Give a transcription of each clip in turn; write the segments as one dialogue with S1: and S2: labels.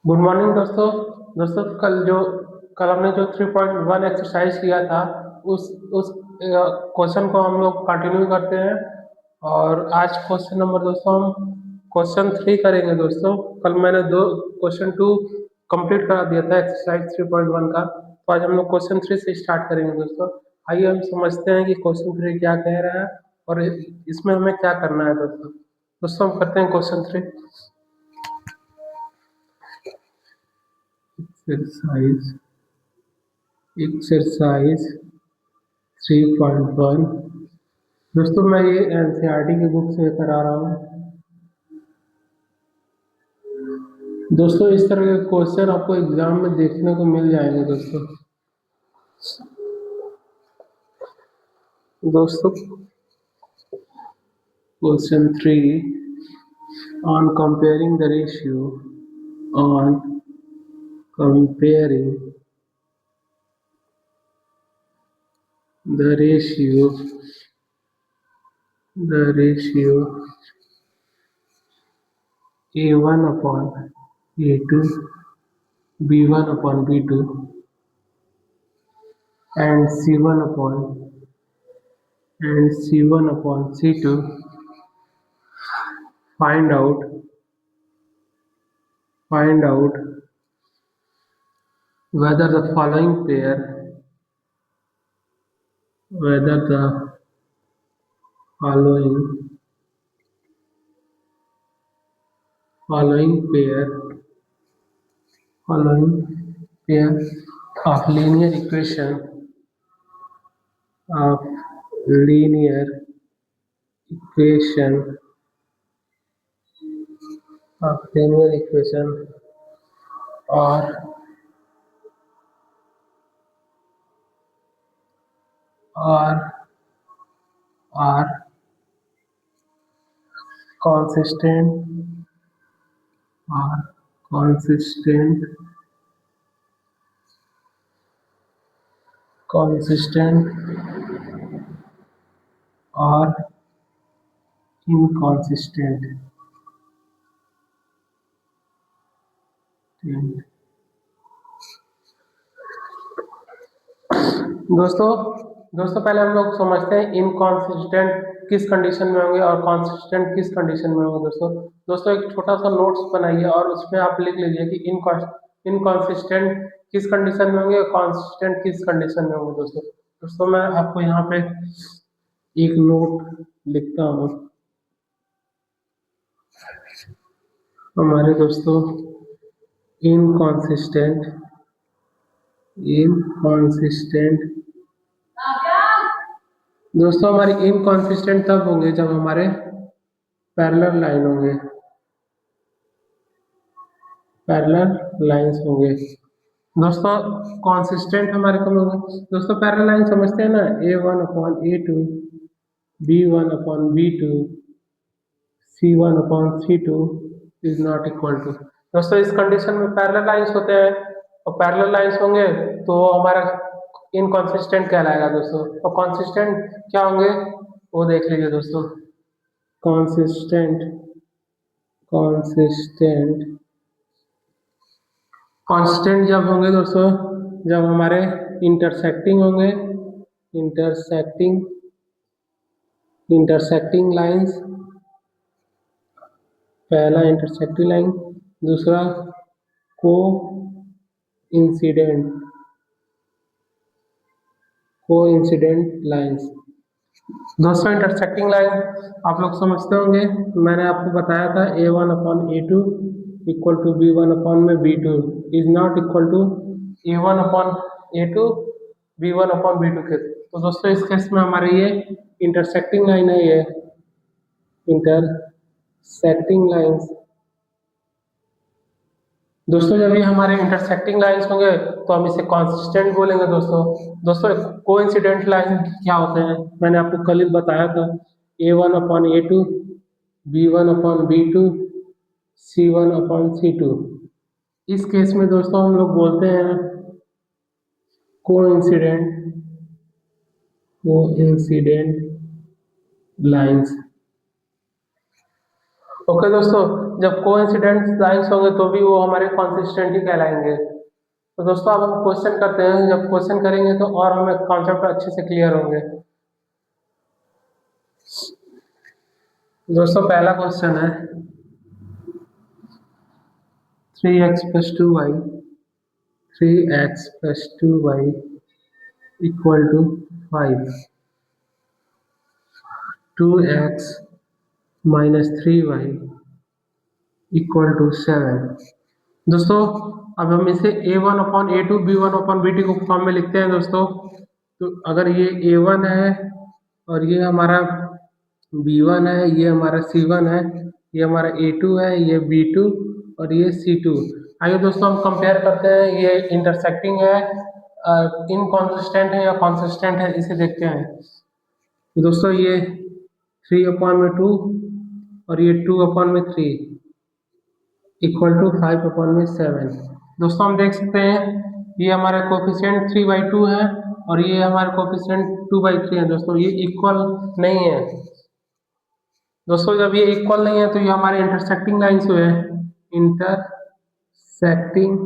S1: Good morning दोस्तों। दोस्तों कल हमने जो 3.1 एक्सरसाइज किया था उस क्वेश्चन को हम लोग कंटिन्यू करते हैं। और आज क्वेश्चन नंबर दोस्तों हम क्वेश्चन 3 करेंगे दोस्तों। कल मैंने दो क्वेश्चन 2 कंप्लीट करा दिया था एक्सरसाइज 3.1 का, तो आज हम लोग क्वेश्चन 3 से स्टार्ट करेंगे दोस्तों। आइए हम समझते हैं कि क्वेश्चन 3 क्या कह रहा है और इसमें हमें क्या करना है दोस्तों। दोस्तों हम करते हैं क्वेश्चन 3। Exercise exercise 3.1। दोस्तों मैं ये एनसीईआरटी की बुक से करा रहा हूँ। दोस्तों इस तरह के क्वेश्चन आपको एग्जाम में देखने को मिल जाएंगे दोस्तों। दोस्तों question 3 on comparing the ratio on comparing the ratio A1 upon A2 B1 upon B2 and C1 upon C2. Find out whether the following pair of of linear equation are are are consistent are consistent or inconsistent. दोस्तों दोस्तों पहले हम लोग समझते हैं inconsistent किस condition में होंगे और कॉन्सिस्टेंट किस कंडीशन में होंगे। दोस्तों दोस्तों एक छोटा सा नोट्स बनाइए और उसमें आप लिख लीजिए कि इनकॉन्सिस्टेंट किस कंडीशन में होंगे और कॉन्सिस्टेंट किस कंडीशन में होंगे। दोस्तों दोस्तों मैं आपको यहाँ पे एक नोट लिखता हूँ। हमारे दोस्तों इनकॉन्सिस्टेंट दोस्तों हमारे इनकॉन्सिस्टेंट तब होंगे जब हमारे पैरेलल लाइंस होंगे। दोस्तों कॉन्सिस्टेंट हमारे कब होंगे। दोस्तों पैरेलल लाइन समझते हैं ना, A1 upon A2 B1 upon B2 C1 upon C2 is not equal to. दोस्तों इस कंडीशन में पैरेलल लाइंस होते हैं और पैरेलल लाइंस होंगे तो हमारा इनकॉन्सिस्टेंट कहलाएगा दोस्तों। और कॉन्सिस्टेंट क्या होंगे वो देख लीजिए दोस्तों। कांस्टेंट जब होंगे दोस्तों जब हमारे इंटरसेक्टिंग होंगे, इंटरसेक्टिंग लाइंस, पहला इंटरसेक्टिंग लाइन, दूसरा को इंसिडेंट लाइंस। दोस्तों इंटरसेक्टिंग लाइन आप लोग समझते होंगे, मैंने आपको बताया था A1 upon A2 equal to B1 upon में B2 is not equal to A1 upon A2 B1 upon B2 के। तो दोस्तों इस केस में हमारे ये इंटरसेक्टिंग लाइन है, ये इंटरसेक्टिंग लाइंस। दोस्तों जब ये हमारे इंटरसेक्टिंग लाइंस होंगे तो हम इसे कॉन्सिस्टेंट बोलेंगे। दोस्तों कोइंसिडेंट लाइन क्या होते हैं मैंने आपको कल ही बताया था, A1 upon A2 B1 upon B2 C1 upon C2। इस केस में दोस्तों हम लोग बोलते हैं कोइंसिडेंट लाइंस। ओके दोस्तों जब कोइंसिडेंट लाइंस होंगे तो भी वो हमारे कंसिस्टेंट ही कहलाएंगे। तो दोस्तों अब हम क्वेश्चन करते हैं, जब क्वेश्चन करेंगे तो और हमें कॉन्सेप्ट अच्छे से क्लियर होंगे। दोस्तों पहला क्वेश्चन है 3x + 2y 3x + 2y = 5, 2x - 3y = 7। दोस्तों अब हम इसे a1/a2 b1/bt को फॉर्म में लिखते हैं दोस्तों। तो अगर ये a1 है और ये हमारा b1 है, ये हमारा c1 है, ये हमारा a2 है, ये b2 और ये c2। आइए दोस्तों हम कंपेयर करते हैं, ये इंटरसेक्टिंग है, इनकॉन्सिस्टेंट है या कॉन्सिस्टेंट है, इसे देखते हैं। तो दोस्तों ये 3/2 और ये 2/3 = 5/7। दोस्तों हम देख सकते हैं ये हमारा कोफिशिएंट 3/2 है और ये हमारा कोफिशिएंट 2/3 है। दोस्तों ये इक्वल नहीं है। दोस्तों जब ये इक्वल नहीं है तो ये हमारे इंटरसेक्टिंग लाइंस हुए, इंटरसेक्टिंग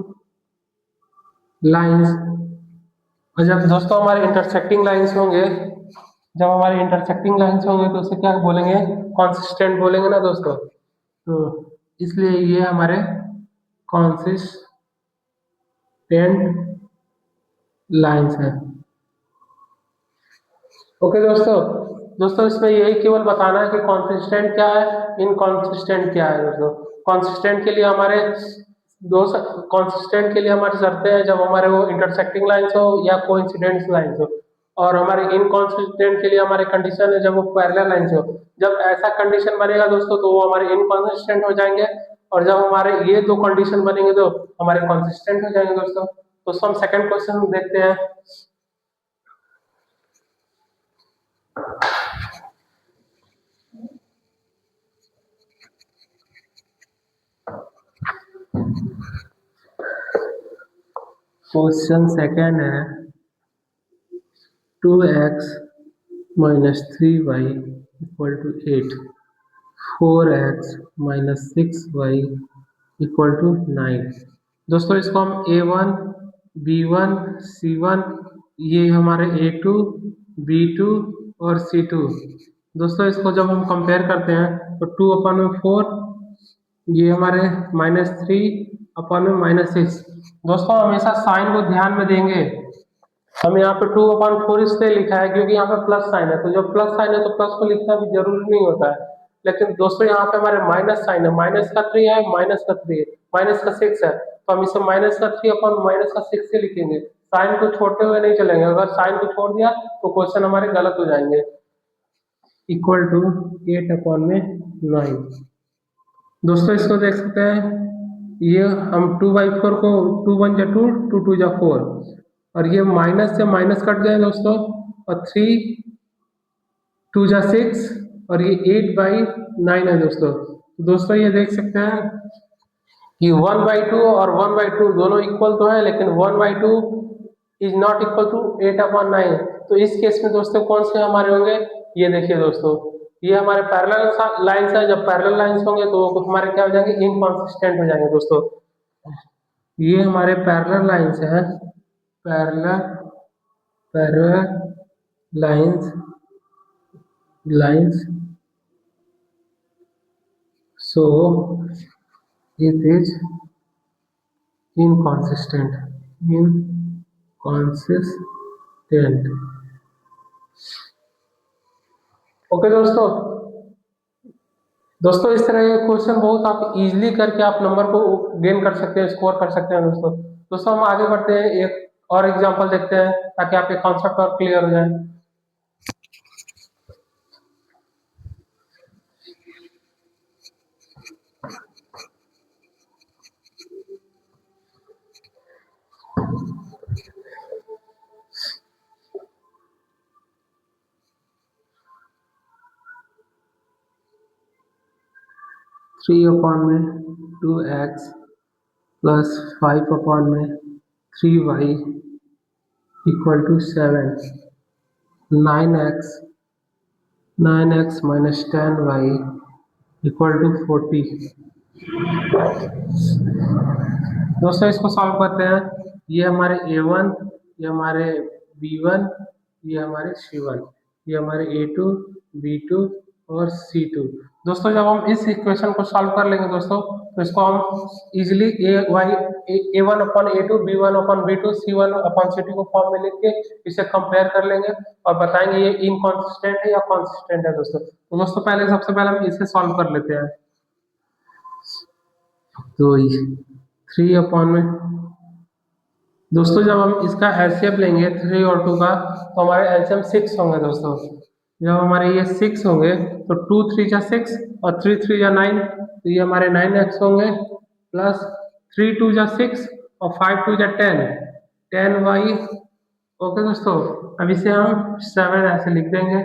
S1: लाइंस। और जब दोस्तों हमारे इंटरसेक्टिंग लाइंस होंगे, जब हमारे इंटरसेक्टिंग लाइंस होंगे तो उसे क्या बोलेंगे, कॉन्सिस्टेंट बोलेंगे ना दोस्तों। तो इसलिए ये हमारे कॉन्सिस्टेंट लाइंस है। ओके दोस्तों, दोस्तों इसमें यही केवल बताना है कि कॉन्सिस्टेंट क्या है, इनकॉन्सिस्टेंट क्या है। दोस्तों कॉन्सिस्टेंट के लिए हमारे कॉन्सिस्टेंट के लिए हमारी शर्तें हैं, जब हमारे वो इंटरसेक्टिंग लाइंस हो या कोइंसिडेंस लाइंस हो। और हमारे इनकॉन्सिस्टेंट के लिए हमारे कंडीशन है जब वो पैरेलल लाइंस हो। जब ऐसा कंडीशन बनेगा दोस्तों तो वो हमारे इनकॉन्सिस्टेंट हो जाएंगे, और जब हमारे ये दो कंडीशन बनेंगे तो हमारे कॉन्सिस्टेंट हो जाएंगे। दोस्तों हम सेकंड क्वेश्चन देखते हैं। क्वेश्चन सेकंड है 2x - 3y = 8, 4x - 6y = 9। दोस्तों इसको हम a1 b1 c1, ये हमारे a2 b2 और c2। दोस्तों इसको जब हम कंपेयर करते हैं तो 2/4, ये हमारे -3/6। दोस्तों हमेशा साइन को ध्यान में देंगे। हम यहाँ पे 2/4 इसलिए लिखा है क्योंकि यहाँ पे प्लस साइन है, तो जब प्लस साइन है तो प्लस को लिखना भी जरूरी नहीं होता है। लेकिन दोस्तों यहाँ पे हमारे माइनस साइन है, माइनस का 3 है, माइनस का 3 है, माइनस का 6 है, तो हम इसे -3/-6 से लिखेंगे। साइन को छोड़ते हुए नहीं चलेंगे, अगर साइन को छोड़ दिया तो क्वेश्चन हमारे गलत हो जाएंगे। = 8/9। दोस्तों इसको देख सकते हैं, ये हम 2/4 को 2 × 1 = 2, 2 × 2 = 4, और ये माइनस से माइनस कट गए दोस्तों, और 3 × 2 = 6 और ये 8/9 है दोस्तों। दोस्तों ये देख सकते हैं कि 1/2 और 1/2 दोनों इक्वल तो है, लेकिन 1/2 इज नॉट इक्वल टू 8/9। तो इस केस में दोस्तों कौन से हमारे होंगे, ये देखिए दोस्तों, ये हमारे पैरेलल लाइंस है। जब पैरेलल लाइंस होंगे तो वो हमारे क्या हो जाएंगे, इनकॉन्सिस्टेंट हो जाएंगे दोस्तों। ये हमारे पैरेलल लाइंस हैं, parallel lines so it is inconsistent। Okay दोस्तों इस तरह के क्वेश्चन बहुत आप इजीली करके आप नंबर को गेन कर सकते हैं, स्कोर कर सकते हैं। दोस्तों हम आगे बढ़ते हैं, एक और एग्जांपल देखते हैं ताकि आपके कॉन्सेप्ट और क्लियर हो जाए। थ्री अपॉन में 2x plus 5/3y = 7, 9x - 10y = 40, दोस्तों इसको सॉल्व करते हैं। ये हमारे A1, ये हमारे B1, ये हमारे C1, ये हमारे A2, B2 और C2। दोस्तों जब हम इस इक्वेशन को सॉल्व कर लेंगे दोस्तों, तो इसको हम easily A1 upon A2, B1 upon B2, C1 upon C2 को फॉर्म में लिख के इसे कंपेयर कर लेंगे और बताएंगे ये इनकॉन्सिस्टेंट है या कॉन्सिस्टेंट है दोस्तों। तो दोस्तों पहले सबसे पहले हम इसे सॉल्व कर लेते हैं। तो 3 अपॉन में दोस्तों जब हम इसका एलसीएम लेंगे 3 और 2 का, तो हमारे एलसीएम 6 होंगे दोस्तों। जब हमारे ये 6 होंगे तो 2 3 जा 6 और 3 3 जा 9, तो ये हमारे 9x होंगे, प्लस 3 2 जा 6 और 5 2 जा 10y। ओके दोस्तों, अब इसे हम 7 ऐसे लिख देंगे।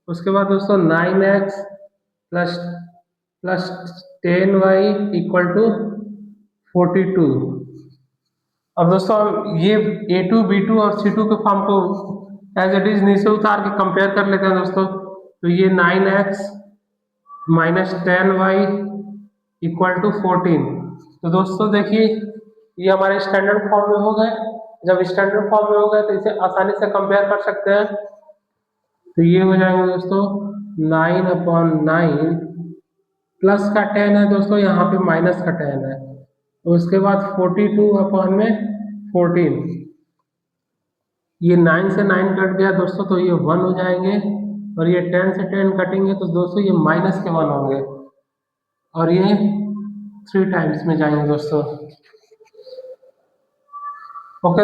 S1: उसके बाद दोस्तों 9x plus plus 10y equal to 42। अब दोस्तों हम ये A2, B2 और C2 के फॉर्म को एज इट इज नीचे उतार के कंपेयर कर लेते हैं दोस्तों। तो ये 9x minus 10y equal to 14। तो दोस्तों देखिए ये हमारे स्टैंडर्ड फॉर्म में हो गए। जब स्टैंडर्ड फॉर्म में हो गए तो इसे आसानी से कंपेयर कर सकते हैं। तो ये हो जाएगा दोस्तों 9 अपॉन 9 प्लस का 10 है दोस्तों, यहाँ पे माइनस का 10 है। तो उसके बाद 42 अपॉन में 14, ये 9 से 9 कट गया दोस्तों, तो ये 1 हो जाएंगे, और ये 10 से 10 कटेंगे तो दोस्तों ये माइनस के 1 होंगे, और ये 3 टाइम्स में जाएंगे दोस्तों। ओके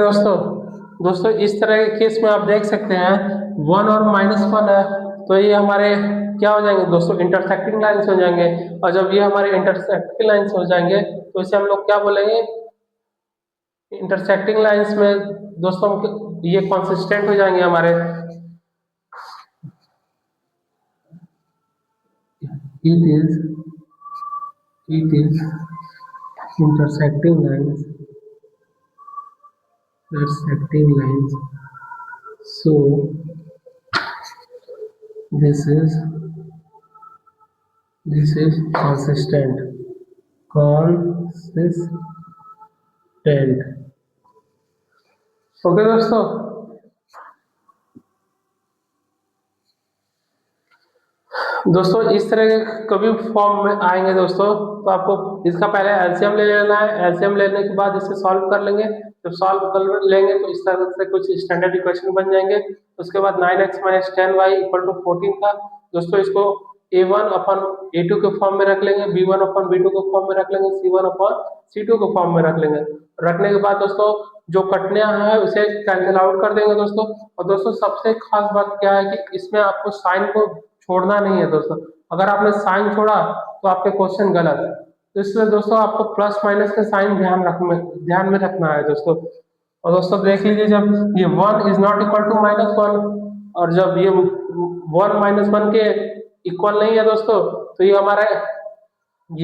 S1: दोस्तों इस तरह के केस में आप देख सकते हैं 1 और -1 है, तो ये हमारे क्या हो जाएंगे दोस्तों, इंटरसेक्टिंग लाइंस हो जाएंगे। और जब ये हमारे इंटरसेक्टिंग लाइंस हो जाएंगे तो इसे हम लोग क्या बोलेंगे, इंटरसेक्टिंग लाइंस में दोस्तों ये कॉन्सिस्टेंट हो जाएंगे हमारे। it is intersecting lines so this is consistent okay दोस्तों इस तरह के कभी फॉर्म में आएंगे दोस्तों, तो आपको इसका पहले एलसीएम ले लेना है। एलसीएम लेने के बाद इसे सॉल्व कर लेंगे। जब सॉल्व कर लेंगे तो इस तरह से कुछ स्टैंडर्ड इक्वेशन बन जाएंगे। उसके बाद 9x minus 10y equal to 14 का दोस्तों इसको A1 अपन A2 के फॉर्म में रख लेंगे, B1 अपन B2 के फॉर्म में रख लेंगे, C1 अपन C2 के फॉर्म में रख लेंगे। रखने के बाद दोस्तों जो कटने है उसे कैंसिल आउट कर देंगे दोस्तों। और दोस्तों सबसे खास बात क्या है कि इसमें आपको साइन को छोड़ना नहीं है दोस्तों। अगर आपने साइन छोड़ा तो आपके क्वेश्चन गलत है। तो इसलिए दोस्तों आपको प्लस माइनस का साइन ध्यान में रखना है दोस्तों। और दोस्तों देख लीजिए जब ये 1 इज नॉट इक्वल टू -1, और जब ये 1 -1 के इक्वल नहीं है दोस्तों, तो ये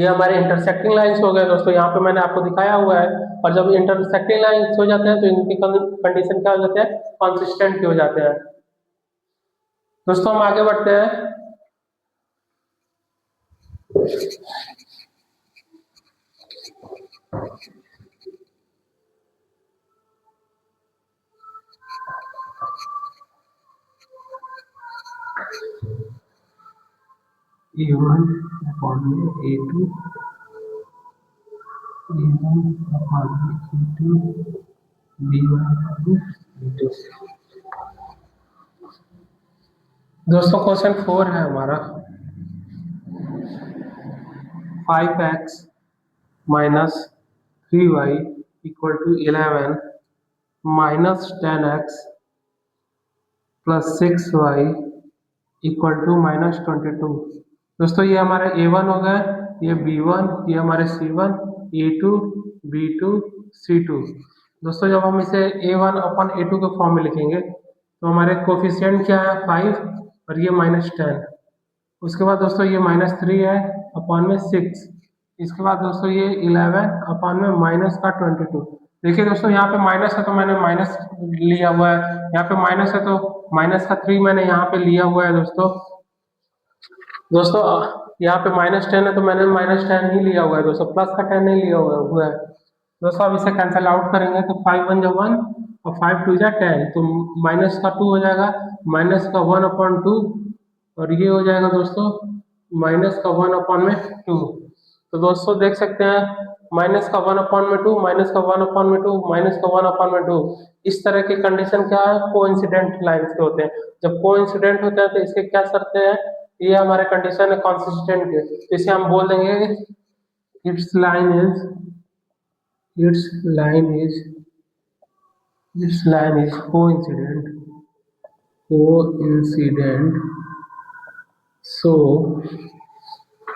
S1: हमारे इंटरसेक्टिंग लाइंस हो गए दोस्तों। यहाँ पे मैंने आपको दिखाया हुआ है। और जब इंटरसेक्टिंग लाइंस हो जाते हैं तो इनकी कंडीशन क्या हो जाते हैं, कॉन्सिस्टेंट के हो जाते हैं। दोस्तों हम आगे बढ़ते हैं। A1 upon A2, A1 upon A2, B1 upon B2। दोस्तों क्वेश्चन 4 है हमारा, 5x minus 3y equal to 11 minus 10x plus 6y equal to -22। दोस्तों ये हमारे A1 हो गए, ये B1, ये हमारे C1, A2, B2, C2। दोस्तों जब हम इसे A1 अपन A2 के फॉर्म में लिखेंगे तो हमारे कोफिशिएंट क्या है 5 और ये -10। उसके बाद दोस्तों ये -3 है अपॉन में 6। इसके बाद दोस्तों ये 11 अपॉन में -22। देखिए दोस्तों यहाँ पे माइनस है तो मैंने माइनस लिया हुआ है, यहाँ पे माइनस है तो -3 मैंने यहाँ पे लिया हुआ है दोस्तों। यहाँ पे -10 है तो मैंने -10 ही लिया हुआ है दोस्तों, प्लस का 10 नहीं लिया हुआ है दोस्तों। अब इसे कैंसिल आउट करेंगे तो 5 1 जा 1 और 5 2 जा 10, तो माइनस का 2 हो जाएगा, माइनस का 1/2 और ये हो जाएगा दोस्तों माइनस का 1/2। तो दोस्तों देख सकते हैं माइनस का 1/2, माइनस का 1/2, माइनस का 1/2, इस तरह की कंडीशन क्या है, कोइंसिडेंट लाइंस के होते हैं। जब कोइंसिडेंट होते हैं तो इसके क्या शर्तें हैं, ये हमारे कंडीशन है कंसिस्टेंट के, तो इसे हम बोल देंगे it's line is its line is its line is coincident, so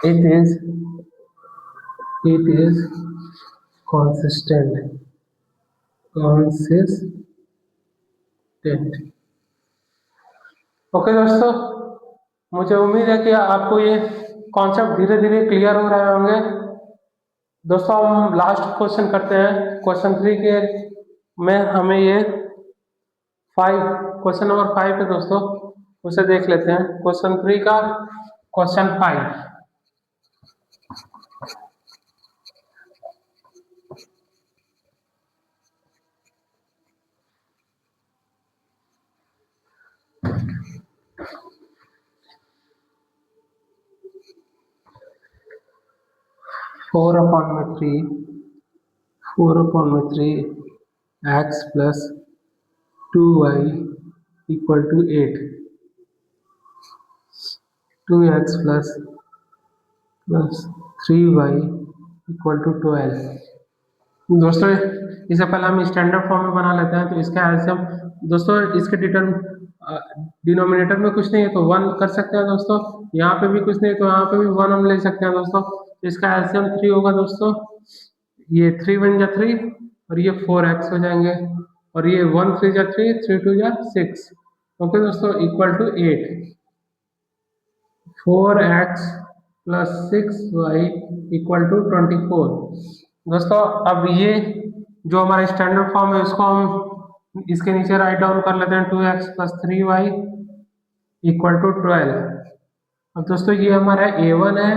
S1: it is it is consistent. Okay दोस्तों, मुझे उम्मीद है कि आपको ये कॉन्सेप्ट धीरे धीरे क्लियर हो रहे होंगे। दोस्तों हम लास्ट क्वेश्चन करते हैं, क्वेश्चन 3 के में हमें ये 5 क्वेश्चन नंबर 5 है दोस्तों, उसे देख लेते हैं। क्वेश्चन 3 का question 5, 4/3 x plus 2y equal to 8, 2x plus 3y equal to 12। दोस्तों इसे पहले हम स्टैंडर्ड फॉर्म में बना लेते हैं, तो इसका एल्सियम दोस्तों इसके डिनोमिनेटर में कुछ नहीं है तो 1 कर सकते हैं दोस्तों, यहाँ पे भी कुछ नहीं है तो यहाँ पे भी 1 हम ले सकते हैं दोस्तों। तो इसका एल्सियम 3 होगा दोस्तों, ये 3 1 जा 3 और ये 4x हो जाएंगे, और ये 1 3 जा 3, 3 2 जा 6। ओके दोस्तों, equal to 8, 4x plus 6y equal to 24। दोस्तों अब ये जो हमारा स्टैंडर्ड फॉर्म है उसको हम इसके नीचे राइट डाउन कर लेते हैं, 2x plus 3y equal to 12। अब दोस्तों ये हमारा A1 है,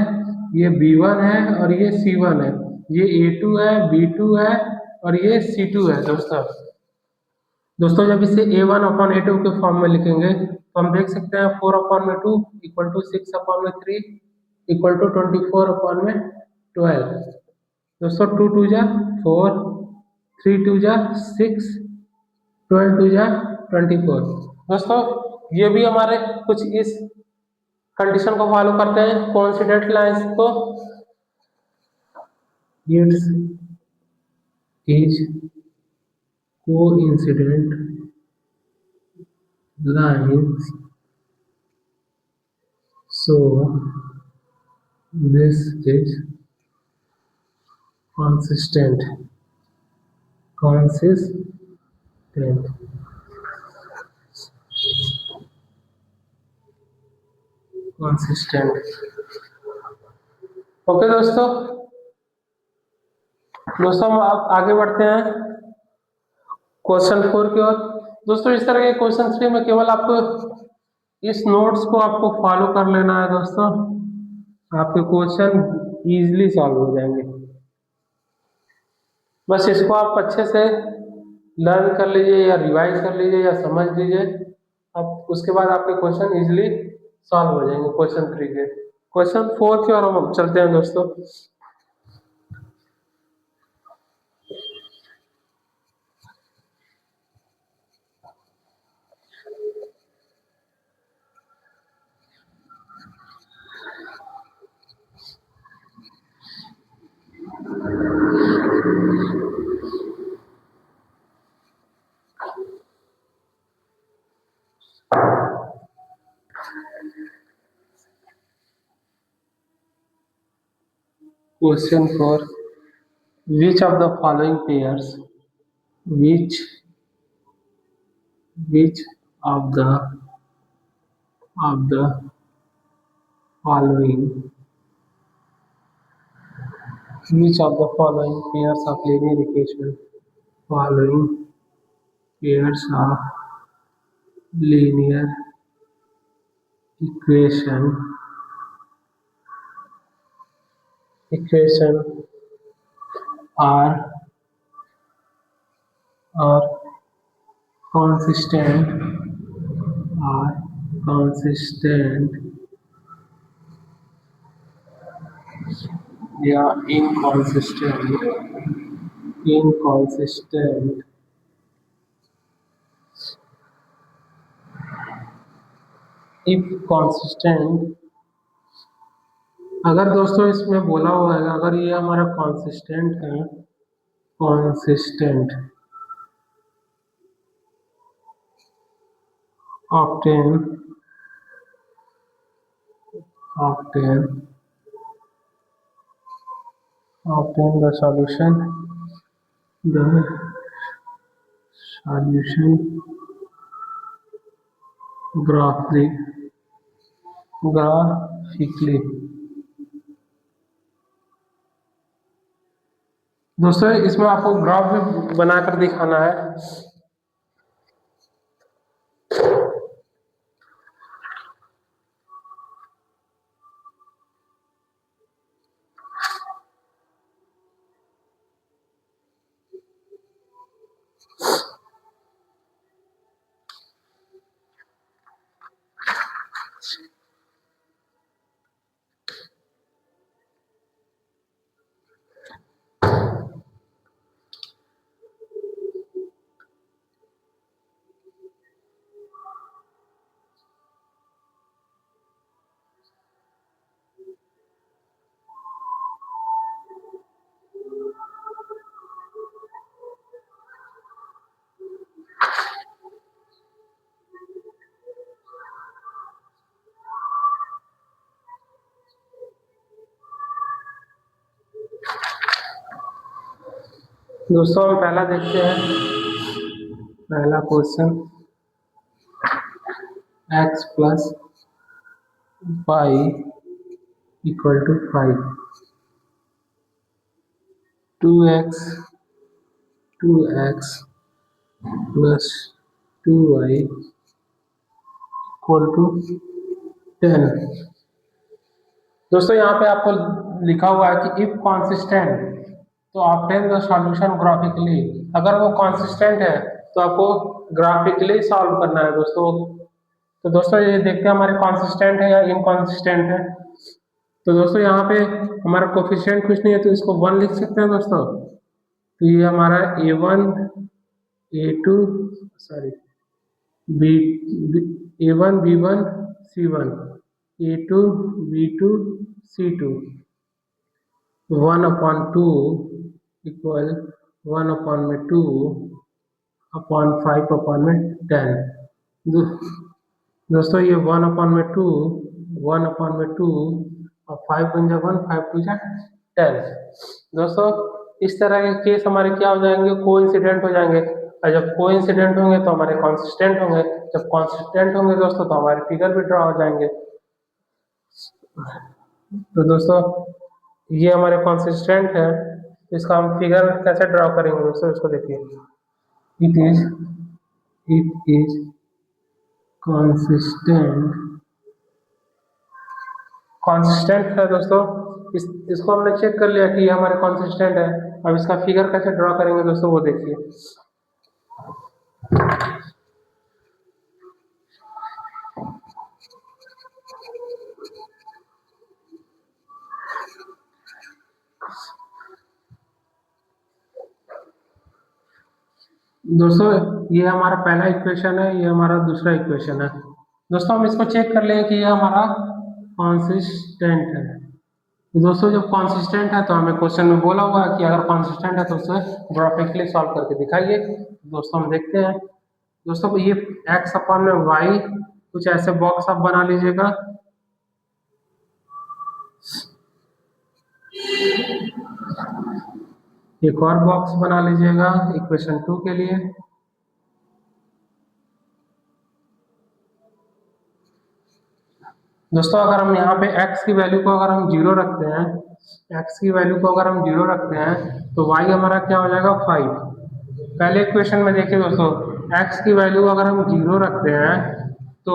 S1: ये B1 है और ये C1 है, ये A2 है, B2 है और ये C2 है दोस्तों जब इसे A1/A2 के फॉर्म में लिखेंगे तो हम देख सकते हैं 4/2 इक्वल टू 6/3 इक्वल टू 24/12। दोस्तों 2 2 जा 4, 3 2 जा 6, 12 2 जा 24। दोस्तों ये भी हमारे कुछ इस कंडीशन को फॉलो करते हैं कोइंसिडेंट लाइंस को, it's is coincident lines, so this is consistent okay दोस्तों हम आप आगे बढ़ते हैं क्वेश्चन 4 की ओर। दोस्तों इस तरह के क्वेश्चन 3 में केवल आपको इस नोट्स को आपको फॉलो कर लेना है दोस्तों, आपके क्वेश्चन इजीली सॉल्व हो जाएंगे। बस इसको आप अच्छे से लर्न कर लीजिए या रिवाइज कर लीजिए या समझ लीजिए, अब उसके बाद आपके क्वेश्चन इजीली सॉल्व हो जाएंगे। क्वेश्चन 3 के क्वेश्चन 4 की ओर हम चलते हैं दोस्तों। Question 4, which of the following pairs which of the following which of the following pairs of linear equation linear equation equation are consistent are consistent या inconsistent if consistent अगर दोस्तों इसमें बोला हुआ है अगर ये हमारा consistent है consistent obtain the solution graphically दोस्तों इसमें आपको ग्राफ भी बनाकर दिखाना है। दोस्तों हम पहला देखते हैं पहला question x plus y equal to 5 2x plus 2y equal to 10। दोस्तों यहाँ पे आपको लिखा हुआ है कि इफ कॉन्सिस्टेंट तो ऑब्टेन द सॉल्यूशन ग्राफिकली। अगर वो कॉन्सिस्टेंट है तो आपको ग्राफिकली सॉल्व करना है दोस्तों। तो दोस्तों ये देखते हैं हमारे कॉन्सिस्टेंट है या इनकॉन्सिस्टेंट है। तो दोस्तों यहाँ पे हमारा कोफिशिएंट कुछ नहीं है तो इसको 1 लिख सकते हैं दोस्तों। तो ये हमारा a1 a2 sorry a1 b1 c1 a2 b2 c2 1/2 equal 1/2 upon 5/10। दोस्तों ये 1/2 1/2 और 5 बन जा 1 5 2 जा 10। दोस्तों इस तरह के केस हमारे क्या हो जाएंगे कोइंसिडेंट हो जाएंगे और जब कोइंसिडेंट होंगे तो हमारे कॉन्सिस्टेंट होंगे। जब कॉन्सिस्टेंट होंगे दोस्तों तो हमारे फिगर भी ड्रा हो जाएंगे। तो दोस्तों ये हमारे कॉन्सिस्टेंट है तो इसका हम फिगर कैसे ड्रा करेंगे दोस्तों इसको देखिए। इट इज कॉन्सिस्टेंट है दोस्तों। इसको हमने चेक कर लिया कि ये हमारे कॉन्सिस्टेंट है। अब इसका फिगर कैसे ड्रा करेंगे दोस्तों वो देखिए। दोस्तों ये हमारा पहला इक्वेशन है ये हमारा दूसरा इक्वेशन है। दोस्तों हम इसको चेक कर लें कि ये हमारा कॉन्सिस्टेंट है। दोस्तों जब कॉन्सिस्टेंट है तो हमें क्वेश्चन में बोला हुआ है कि अगर कॉन्सिस्टेंट है तो उसे ग्राफिकली सॉल्व करके दिखाइए। दोस्तों हम देखते हैं। दोस्तों ये x अपॉन में y कुछ ऐसे बॉक्स आप बना लीजिएगा। एक और बॉक्स बना लीजिएगा इक्वेशन 2 के लिए। दोस्तों अगर हम यहाँ पे x की वैल्यू को अगर हम 0 रखते हैं x की वैल्यू को अगर हम 0 रखते हैं तो y हमारा क्या हो जाएगा 5। पहले इक्वेशन में देखिए दोस्तों x की वैल्यू अगर हम 0 रखते हैं तो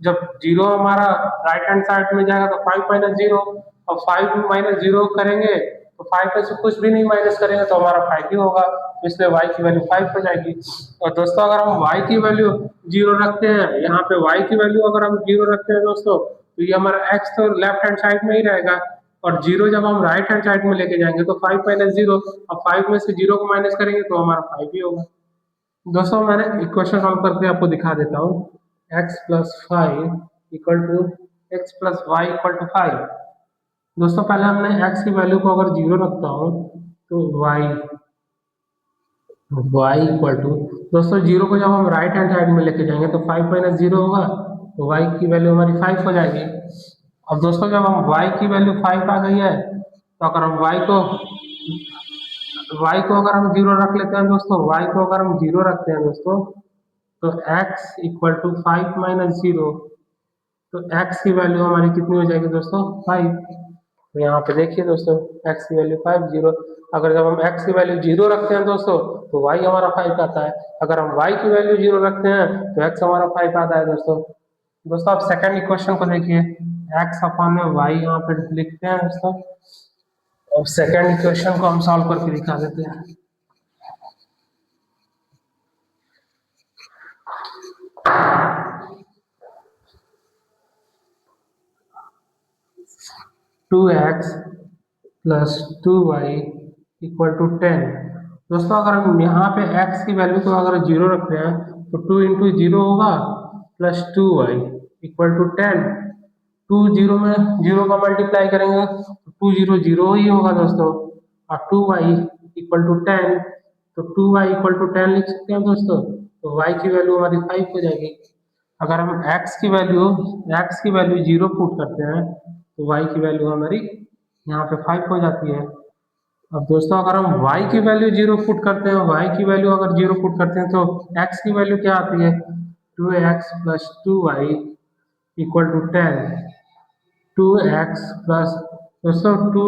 S1: जब 0 हमारा राइट हैंड साइड में जाएगा तो 5 - 0 और 5 में माइनस 0 करेंगे तो 5 में से कुछ भी नहीं माइनस करेंगे तो हमारा 5 ही होगा, तो इसलिए y की वैल्यू 5 हो जाएगी। और दोस्तों अगर हम y की वैल्यू 0 रखते हैं, यहाँ पे y की वैल्यू अगर हम 0 रखते हैं दोस्तों, तो ये हमारा x तो लेफ्ट हैंड साइड में ही रहेगा, और 0 जब हम राइट हैंड साइड में लेके जाएंगे तो 5 माइनस 0, अब 5 में से 0 को माइनस करेंगे तो हमारा 5 ही होगा। दोस्तों मैंने इक्वेशन सॉल्व करके आपको दिखा देता हूँ। x plus 5 equal to x plus y equal to 5। दोस्तों पहले हमने x की वैल्यू को अगर 0 रखता हूँ तो y इक्वल टू, दोस्तों 0 को जब हम राइट हैंड साइड में लेके जाएंगे तो 5 माइनस 0 होगा, तो y की वैल्यू हमारी 5 हो जाएगी। अब दोस्तों जब हम y की वैल्यू 5 आ गई है, तो अगर हम y को अगर हम 0 रख लेते हैं दोस्तों, y को अगर हम 0 रखते हैं दोस्तों, तो x इक्वल टू 5 माइनस 0, तो x की वैल्यू हमारी कितनी हो जाएगी दोस्तों 5। तो यहाँ पे देखिए दोस्तों x की वैल्यू 5 0, अगर जब हम x की वैल्यू 0 रखते हैं दोस्तों तो y हमारा 5 आता है, अगर हम y की वैल्यू 0 रखते हैं तो x हमारा 5 आता है दोस्तों। दोस्तों आप सेकंड इक्वेशन को देखिए, x अपॉन में y यहाँ पे लिखते हैं दोस्तों, अब सेकंड इक्वेशन को हम सॉल्व करके दिखा देते हैं। Two x plus 2y equal to 10। दोस्तों अगर हम यहाँ पे x की वैल्यू को अगर 0 रखते हैं तो 2 इंटू 0 होगा प्लस 2y इक्वल टू 10। 2 0 में 0 का मल्टीप्लाई करेंगे तो 2 0 0 ही होगा दोस्तों, और 2y इक्वल टू 10, तो 2y इक्वल टू 10 लिख सकते हैं दोस्तों, तो y की वैल्यू हमारी 5 हो जाएगी। अगर हम x की वैल्यू 0 पुट करते हैं तो y की वैल्यू हमारी यहाँ पे 5 हो जाती है। अब दोस्तों अगर हम y की वैल्यू 0 पुट करते हैं, y की वैल्यू अगर 0 पुट करते हैं तो x की वैल्यू क्या आती है, 2x plus 2y equal to 10। 2x plus दोस्तों 2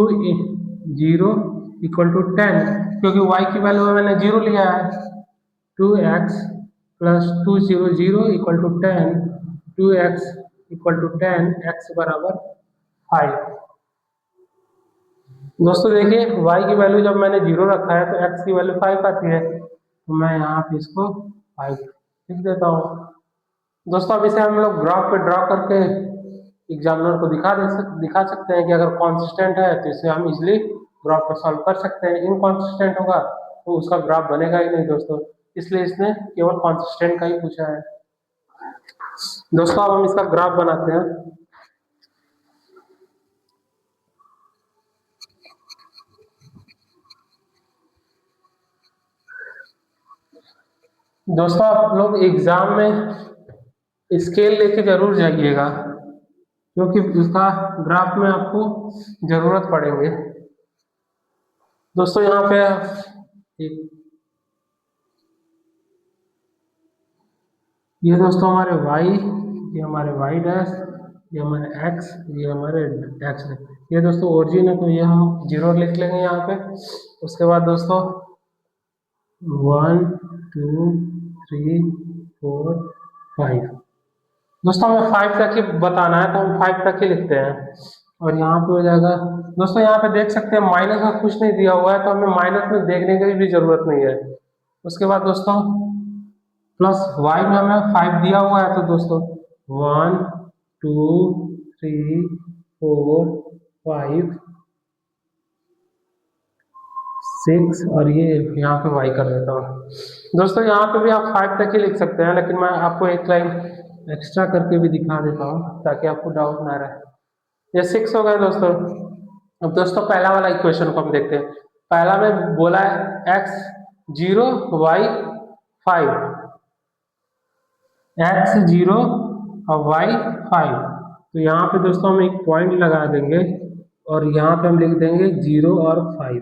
S1: 0 इक्वल टू 10, क्योंकि y की वैल्यू मैंने 0 लिया है। 2x plus 2 0 0 equal to 10, 2x equal to 10, x बराबर 5। दोस्तों देखिए y की वैल्यू जब मैंने 0 रखा है तो x की वैल्यू 5 आती है, तो मैं यहाँ पे इसको 5 लिख देता हूँ। दोस्तों अब इसे हम लोग ग्राफ पे ड्रॉ करके एग्जामिनर को दिखा सकते हैं कि अगर कॉन्सिस्टेंट है तो इसे हम इजिली ग्राफ पे सॉल्व कर सकते हैं, इनकॉन्सिस्टेंट होगा तो उसका ग्राफ बनेगा ही नहीं दोस्तों, इसलिए इसने केवल कॉन्सिस्टेंट का ही पूछा है। दोस्तों अब हम इसका ग्राफ बनाते हैं। दोस्तों आप लोग एग्जाम में स्केल लेके जरूर जाइएगा, क्योंकि उसका ग्राफ में आपको जरूरत पड़ेंगे। दोस्तों यहाँ पे ये दोस्तों हमारे y, ये हमारे y डैश, ये हमारे x, ये हमारे x। ये दोस्तों ओरिजिन है तो ये हम 0 लिख लेंगे यहाँ पे। उसके बाद दोस्तों 1 2 3 4 5, दोस्तों हमें 5 तक ही बताना है तो हम 5 तक ही लिखते हैं, और यहाँ पे हो जाएगा। दोस्तों यहाँ पे देख सकते हैं माइनस में कुछ नहीं दिया हुआ है, तो हमें माइनस में देखने की भी जरूरत नहीं है। उसके बाद दोस्तों प्लस y में हमें 5 दिया हुआ है, तो दोस्तों 1 2 3 4 5 6, और ये यहाँ पे y कर देता हूँ। दोस्तों यहाँ पे भी आप 5 तक ही लिख सकते हैं, लेकिन मैं आपको एक लाइन एक्स्ट्रा करके भी दिखा देता हूँ ताकि आपको डाउट ना रहे। ये 6 हो गए दोस्तों। अब दोस्तों पहला वाला इक्वेशन को हम देखते हैं। पहला में बोला है x 0 y 5, x 0 और y 5, तो यहाँ पे दोस्तों हम एक पॉइंट लगा देंगे और यहाँ पे हम लिख देंगे 0 और 5,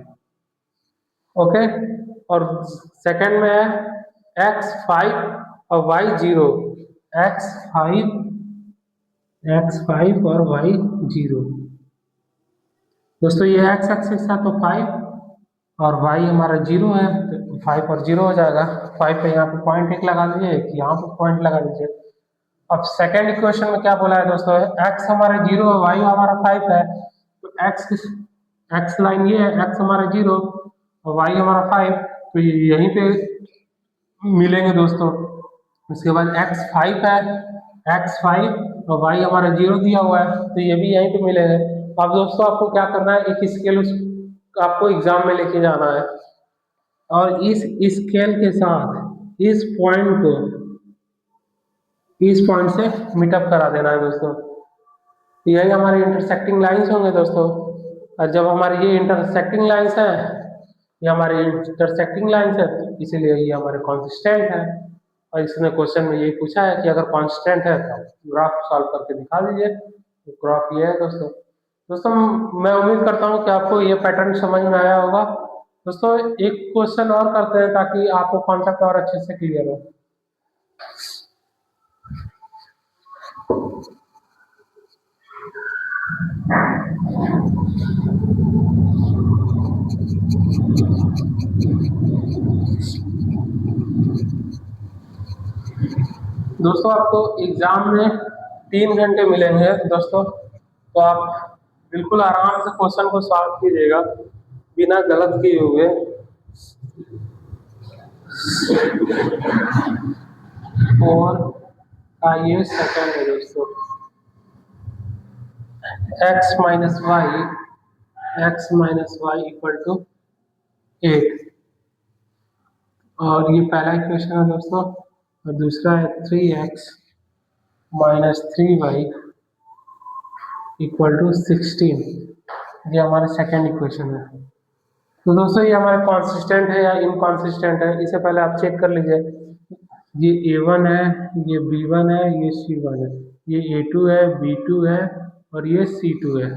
S1: ओके। और सेकंड में है x 5 और y 0, x 5 और y 0। दोस्तों ये x एक्सिस है तो 5 और y हमारा 0 है, तो 5 और 0 हो जाएगा। 5 पे यहाँ पे पॉइंट एक लगा दीजिए, यहाँ पे पॉइंट लगा दीजिए। अब सेकेंड इक्वेशन में क्या बोला है दोस्तों, x हमारा 0 है, y हमारा 5 है, तो एक्स लाइन ये है, एक्स हमारा 0 और वाई हमारा 5, तो यहीं पे मिलेंगे दोस्तों। उसके बाद x5 है, x5 और y हमारा 0 दिया हुआ है, तो ये भी यहीं पे मिलेंगे। अब दोस्तों आपको क्या करना है, एक स्केल आपको एग्जाम में लेके जाना है और इस स्केल के साथ इस पॉइंट से मीटअप करा देना है दोस्तों। यही हमारे इंटरसेक्टिंग लाइंस होंगे दोस्तों। और जब हमारे ये इंटरसेक्टिंग लाइंस है, ये हमारे इंटरसेक्टिंग लाइंस है, तो इसीलिए ये हमारे कांस्टेंट है। और इसने क्वेश्चन में यही पूछा है कि अगर कांस्टेंट है तो ग्राफ सॉल्व करके दिखा दीजिए। तो ग्राफ ये है दोस्तों। दोस्तों मैं उम्मीद करता हूँ कि आपको ये पैटर्न समझ में आया होगा। दोस्तों एक क्वेश्चन और करते हैं ताकि आपको कॉन्सेप्ट और अच्छे से क्लियर हो। दोस्तों आपको एग्जाम में 3 घंटे मिलेंगे दोस्तों, तो आप बिल्कुल आराम से क्वेश्चन को सॉल्व कीजिएगा बिना गलत किए हुए। 4 का ये सेकंड है दोस्तों, x minus y equal to 8, और ये पहला इक्वेशन है दोस्तों। और दूसरा है 3x minus 3y equal to 16, ये हमारा सेकेंड इक्वेशन है। तो दोस्तों ये हमारा कॉन्सिस्टेंट है या इनकॉन्सिस्टेंट है, इसे पहले आप चेक कर लीजिए। ये A1 है, ये B1 है, ये C1 है, ये A2 है, B2 है और ये C2 है।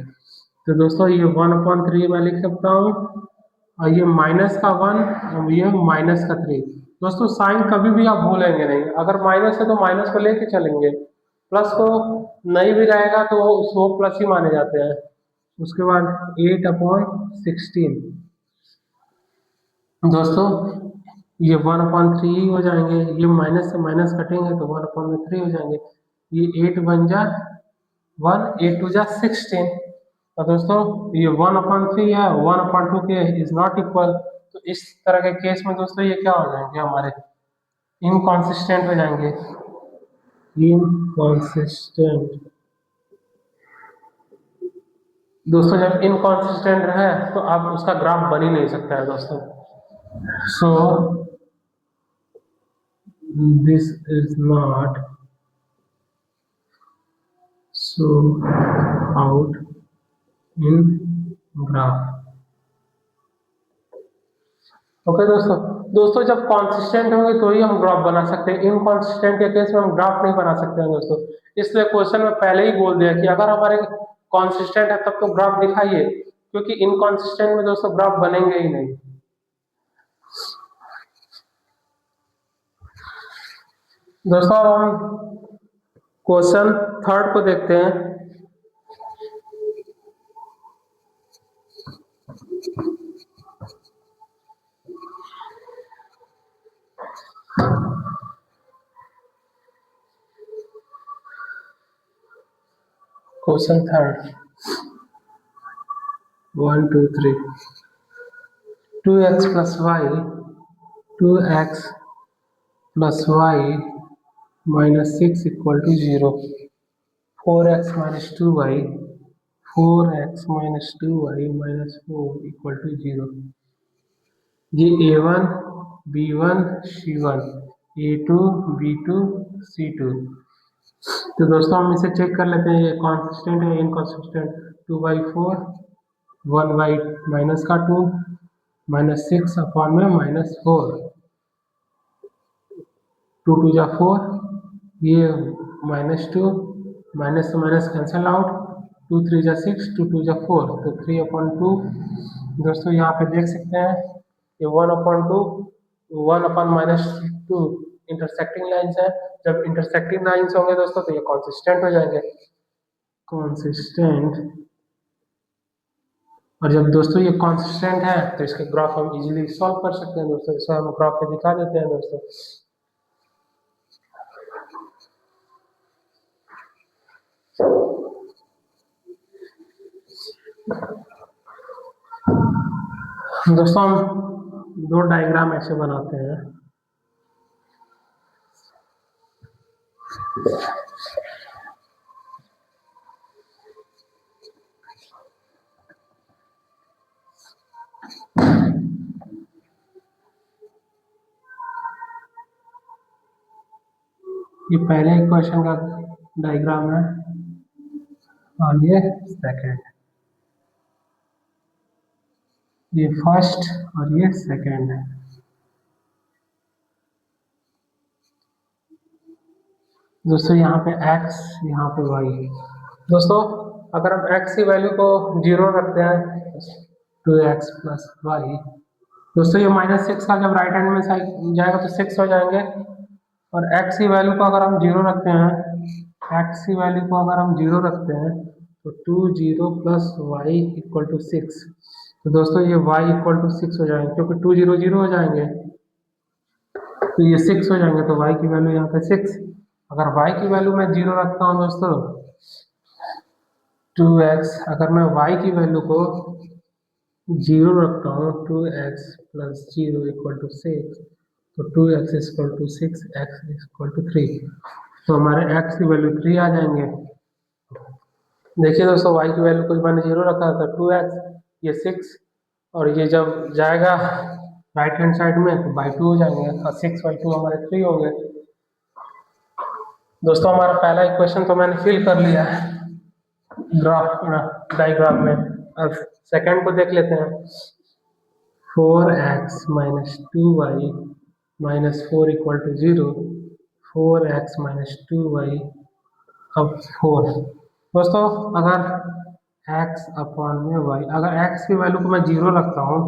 S1: तो दोस्तों ये 1/3 मैं लिख सकता हूँ, और ये माइनस का 1 और ये माइनस का 3। दोस्तों साइन कभी भी आप भूलेंगे नहीं, अगर माइनस है तो माइनस को लेके चलेंगे, प्लस को नहीं भी रहेगा तो उसको प्लस ही माने जाते हैं। उसके बाद 8/16 दोस्तों, ये 1/3 ही हो जाएंगे, ये माइनस से माइनस कटेंगे तो 1/3 हो जाएंगे। ये 8 बन जा 1, 8 टू जा 16। और दोस्तों ये 1/3 है, 1/2 के इज नॉट इक्वल, तो इस तरह के केस में दोस्तों ये क्या हो जाएंगे, हमारे इनकॉन्सिस्टेंट हो जाएंगे। इनकॉन्सिस्टेंट दोस्तों, जब इनकॉन्सिस्टेंट है तो आप उसका ग्राफ बन ही नहीं सकता है दोस्तों। So this is not so out in graph। Okay दोस्तों जब कॉन्सिस्टेंट होंगे तो ही हम ग्राफ बना सकते हैं, इनकॉन्सिस्टेंट के केस में हम ग्राफ नहीं बना सकते हैं दोस्तों। इसलिए क्वेश्चन में पहले ही बोल दिया कि अगर हमारे कॉन्सिस्टेंट है तब तो ग्राफ दिखाइए, क्योंकि इनकॉन्सिस्टेंट में दोस्तों ग्राफ बनेंगे ही नहीं। दोस्तों अब हम क्वेश्चन थर्ड को देखते हैं। Question third 1 2 3 2x plus y 2x plus y minus 6 equal to 0, 4x minus 2y 4x minus 2y minus 4 equal to 0। ये A1 B1 C1 A2 B2 C2। तो दोस्तों हम इसे चेक कर लेते हैं, ये कॉन्सिस्टेंट है इनकॉन्सिस्टेंट। 2/4 1 माइनस का 2 -6 अपॉन में -4, 2 2 जा 4, ये -2 माइनस से माइनस कैंसल आउट, 2 3 जा 6 2 2 जा 4, तो 3/2। दोस्तों यहाँ पे देख सकते हैं ये 1/2 1/-2 इंटरसेक्टिंग लाइंस है। जब इंटरसेक्टिंग लाइंस होंगे दोस्तों तो ये कॉन्सिस्टेंट हो जाएंगे, कॉन्सिस्टेंट। और जब दोस्तों ये कॉन्सिस्टेंट है तो इसके ग्राफ हम इजीली सॉल्व कर सकते हैं दोस्तों। इसे हम ग्राफ पे दिखा देते हैं दोस्तों। दोस्तों हम दो डायग्राम ऐसे बनाते हैं। ये पहले इक्वेशन का डायग्राम है और ये सेकंड, ये फर्स्ट और ये सेकंड है। दोस्तों यहाँ पे x, यहाँ पे y। दोस्तों अगर हम x की वैल्यू को 0 रखते हैं 2x प्लस वाई, दोस्तों ये -6 का जब राइट हैंड में साइड जाएगा तो 6 हो जाएंगे। और x की वैल्यू को अगर हम 0 रखते हैं, x की वैल्यू को अगर हम 0 रखते हैं तो 2 0 प्लस वाई इक्वल टू 6। तो दोस्तों ये y इक्वल टू 6 हो जाएंगे, क्योंकि 2 0 0 हो जाएंगे तो ये 6 हो जाएंगे। तो y की वैल्यू यहाँ पे 6। अगर y की वैल्यू मैं 0 रखता हूँ दोस्तों 2x, अगर मैं y की वैल्यू को 0 रखता हूँ 2x प्लस 0 इक्वल टू 6, तो 2x equal to 6, x equal to 3। तो हमारे x की वैल्यू 3 आ जाएंगे। देखिए दोस्तों y की वैल्यू को मैंने 0 रखा था 2x, ये 6, और ये जब जाएगा राइट हैंड साइड में तो बाई 2 हो जाएंगे और 6 बाई 2 हमारे 3 हो गए। दोस्तों हमारा पहला इक्वेशन तो मैंने फिल कर लिया है ग्राफ डायग्राम में। अब सेकंड को देख लेते हैं। 4x minus 2y minus 4 equal to 0, 4x minus 2y अब 4। दोस्तों अगर x अपॉन में y, अगर x की वैल्यू को मैं 0 रखता हूँ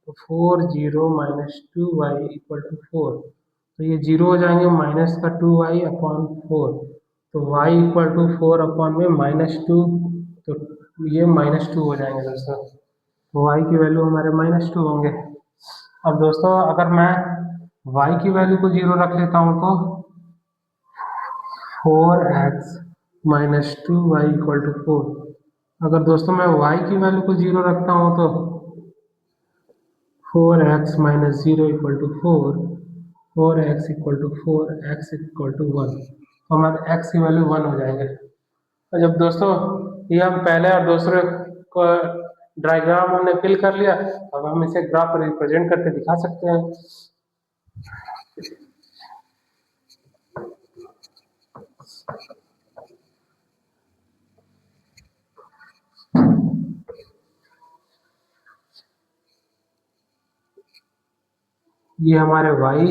S1: तो 4 0 माइनस 2y इक्वल टू 4, तो ये 0 हो जाएंगे, माइनस का 2y अपॉन 4, तो y इक्वल टू 4 अपॉन में -2, तो ये -2 हो जाएंगे दोस्तों। तो y की वैल्यू हमारे -2 होंगे। अब दोस्तों अगर मैं y की वैल्यू को 0 रख लेता हूँ तो 4x minus 2y equal to 4। अगर दोस्तों मैं y की वैल्यू को 0 रखता हूँ तो 4x minus 0 equal to 4, 4x equal to 4, x equal to 1, तो हमारे x की वैल्यू 1 हो जाएंगे। और जब दोस्तों ये हम पहले और दूसरे को डायग्राम हमने फिल कर लिया, अब हम इसे ग्राफ पर रिप्रेजेंट करके दिखा सकते हैं। ये हमारे y,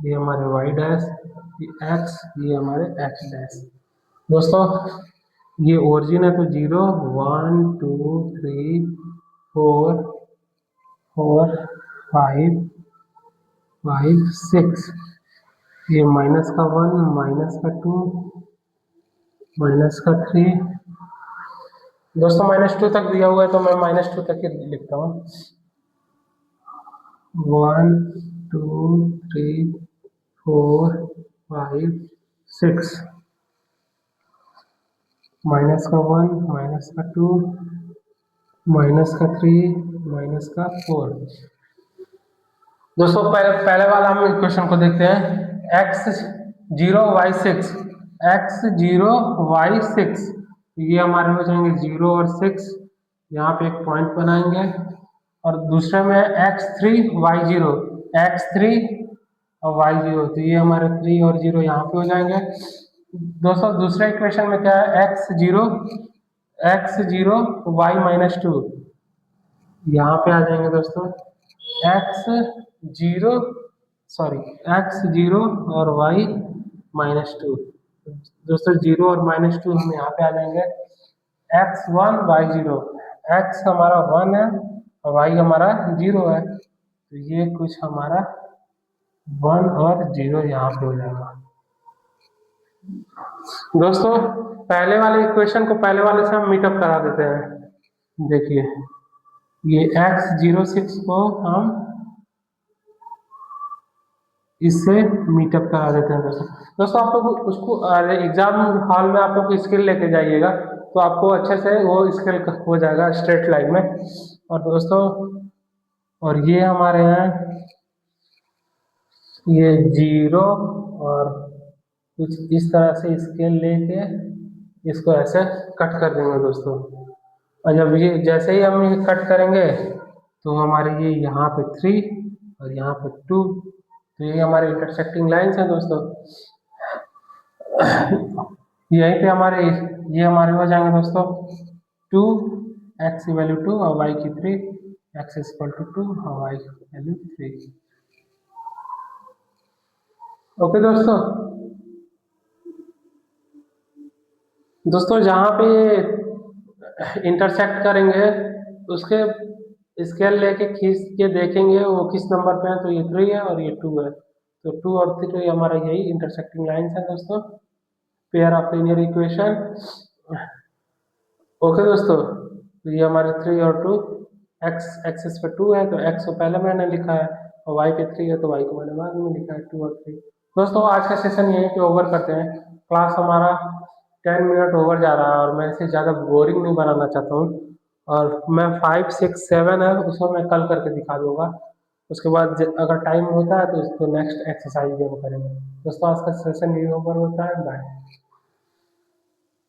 S1: ये हमारे y डैश, ये x, ये हमारे x डैश। दोस्तों ये ओरिजिन है तो 0 1 2 3 4 4 5 5 6, ये माइनस का 1 माइनस का 2 माइनस का 3। दोस्तों -2 तक दिया हुआ है तो मैं -2 तक ही लिखता हूँ। 1 2 3 4 5 6, माइनस का 1 माइनस का 2 माइनस का 3 माइनस का 4। दोस्तों पहले वाला हम इक्वेशन को देखते हैं। x 0 y 6, x 0 y 6, ये हमारे हो जाएंगे 0 और 6, यहाँ पे एक पॉइंट बनाएंगे। और दूसरे में x 3 y 0, x 3 और y 0, तो ये हमारे 3 और 0 यहाँ पे हो जाएंगे। दोस्तों दूसरे इक्वेशन में क्या है, x 0 y माइनस 2, यहाँ पे आ जाएंगे दोस्तों x 0 और y -2। दोस्तों 0 और -2 हम यहाँ पे आ जाएंगे। x 1 y 0, x हमारा 1 है और y हमारा 0 है, तो ये कुछ हमारा 1 और 0 यहाँ पे हो जाएगा। दोस्तों पहले वाले इक्वेशन को पहले वाले से हम मीटअप करा देते हैं। देखिए ये x 06 को हम इससे मीटअप करा देते हैं दोस्तों। आप लोग उसको एग्जाम हॉल में आप लोग स्केल लेके जाइएगा, तो आपको अच्छे से वो स्केल हो जाएगा स्ट्रेट लाइन में। और दोस्तों, और ये हमारे हैं ये 0 और कुछ इस तरह से स्केल लेके इसको ऐसे कट कर देंगे दोस्तों। और जब ये जैसे ही हम ये कट करेंगे तो हमारे ये यहाँ पे 3 और यहाँ पे 2, तो ये हमारे इंटरसेक्टिंग लाइन्स हैं दोस्तों। यहीं पे हमारे ये हमारे हो जाएंगे दोस्तों 2, x की वैल्यू 2 और y की 3, x इज इक्वल टू 2 और y की वैल्यू 3। ओके दोस्तों, जहाँ पे इंटरसेक्ट करेंगे उसके स्केल लेके खींच के देखेंगे वो किस नंबर पे है, तो ये 3 है और ये 2 है, तो 2 और 3 हमारा यही इंटरसेक्टिंग लाइन्स है दोस्तों, pair of linear equation. Okay दोस्तों, तो ये हमारे 3 और 2, x एक्सिस पे 2 है तो x को पहले मैंने लिखा है और y पे 3 है तो y को मैंने बाद में लिखा है 2 और 3। दोस्तों आज का सेशन यहीं पे ओवर करते हैं। क्लास हमारा 10 मिनट ओवर जा रहा है और मैं इसे ज़्यादा बोरिंग नहीं बनाना चाहता हूँ, और मैं 5, 6, 7 है उसको मैं कल करके दिखा दूंगा। उसके बाद अगर टाइम होता है तो उसको नेक्स्ट एक्सरसाइज भी हम करेंगे। दोस्तों आज का सेशन यही ओवर होता है। बाय।